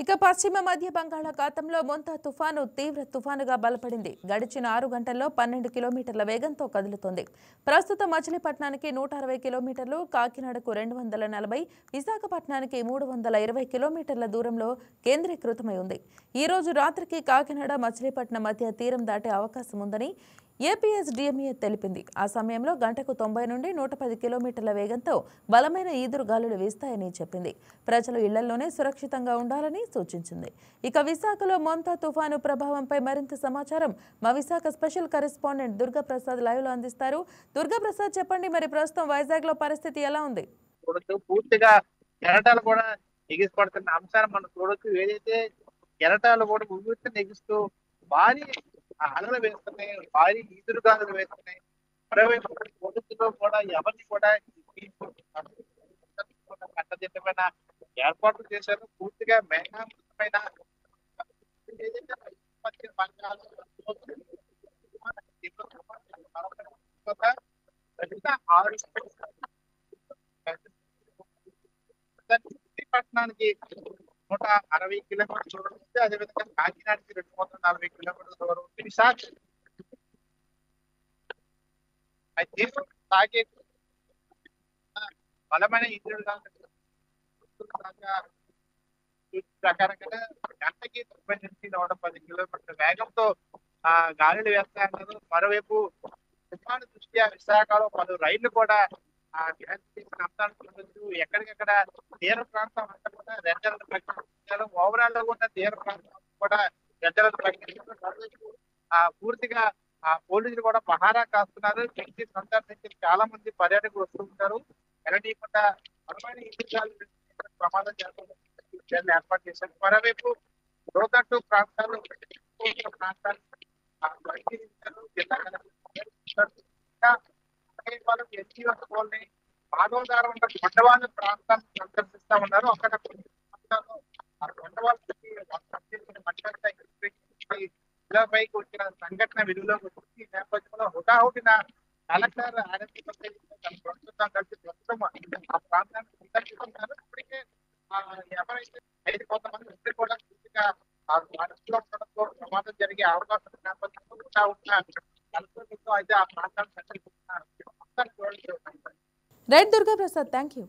ఇక పశ్చిమ మధ్య బంగాళాఖాతంలో మొంతా తుఫాను తీవ్ర తుఫానుగా బలపడింది. గడిచిన 6 గంటల్లో 12 కిలోమీటర్ల వేగంతో కదులుతోంది. ప్రస్తుతం మచిలీపట్నానికి 160 కిలోమీటర్లు, కాకినాడకు 240, విశాఖపట్నానికి 320 కిలోమీటర్ల దూరంలో కేంద్రీకృతమై ఉంది. ఈ రోజు రాత్రికి కాకినాడ మచిలీపట్నం మధ్య తీరం దాటే అవకాశం ఉందని ఏపీఎస్డీఎంఏ తెలిపింది. ఆ సమయంలో గంటకు 90 నుండి 110 కిలోమీటర్ల వేగంతో బలమైన ఈదురుగాలులు వీస్తాయని చెప్పింది. ప్రజలు ఇళ్లలోనే సురక్షితంగా ఉండాలని సూచించింది. ఇక విశాఖలో మొంతా తుఫాను ప్రభావంపై మరింత సమాచారం మా Visakha special correspondent Durgaprasad live లో అందిస్తారు. దుర్గాప్రసాద్, చెప్పండి, మరి ప్రస్తుతం వైజాగ్ లో పరిస్థితి ఎలా ఉంది? పూర్తిగా కెరటాలు కూడా ఎగిసిపడుతున్న అంశాన్ని మనం చూడొచ్చు. ఏదైతే కెరటాలు కూడా ఉవ్వెత్తున ఎగుస్తూ భారీ అలలు వేస్తున్నాయి, భారీ ఈదురుగాలులు వేస్తున్నాయి. మరోవైపు పొడుచులో కూడా ఎవరిని కూడా కట్టదిట్టమైన ఏర్పాట్లు చేశారు. పూర్తిగా మేఘామృతమైన పట్టణానికి 160 కిలోమీటర్ల దూరం ఉంది. అదేవిధంగా కాకినాడకి 240 కిలోమీటర్ల దూరం ఉంది. విశాఖ అయితే తాగే బలమైన ప్రకారంగా గంటకి 90 నుంచి 110 కిలోమీటర్ల వేగంతో గాలులు వేస్తాయన్నారు. మరోవైపు తుఫాను దృష్ట్యా విశాఖలో పలు రైళ్లు కూడా ఎక్కడికెక్కడ తీర ప్రాంతం అంతా కూడా రెడ్ అలర్ట్ ప్రకటించారు. ఓవరాల్ లో కూడా తీర ప్రాంతం కూడా రెడ్ అలర్ట్ ప్రకటించారు. పూర్తిగా పోలీసులు కూడా పహారా కాస్తున్నారు. వ్యక్తి సందర్శించి చాలా మంది పర్యాటకులు వస్తూ ఉంటారు. ఎలాంటికుండా ప్రమాదం జరుగుతుంది ఏర్పాటు చేశారు. మరోవైపు లోతట్టు ప్రాంతాలు ఆదోదారం కొండవాళ్ళ ప్రాంతాన్ని సందర్శిస్తా ఉన్నారు. అక్కడ పైకి వచ్చిన సంఘటన వెలుగులోకి వచ్చింది. ఈ నేపథ్యంలో హుటాహుటిన కలెక్టర్ ప్రభుత్వం కలిసి ప్రస్తుతం ఆ ప్రాంతాన్ని సందర్శిస్తున్నారు. ఇప్పటికే ఎవరైతే 5 కొంతమంది ఇద్దరు కూడా పూర్తిగా ప్రమాదం జరిగే అవకాశం నేపథ్యంలో హుటాహుటిన కలెక్టర్ అయితే ఆ ప్రాంతాన్ని సందర్శిస్తున్నారు. Right Durgaprasad, thank you.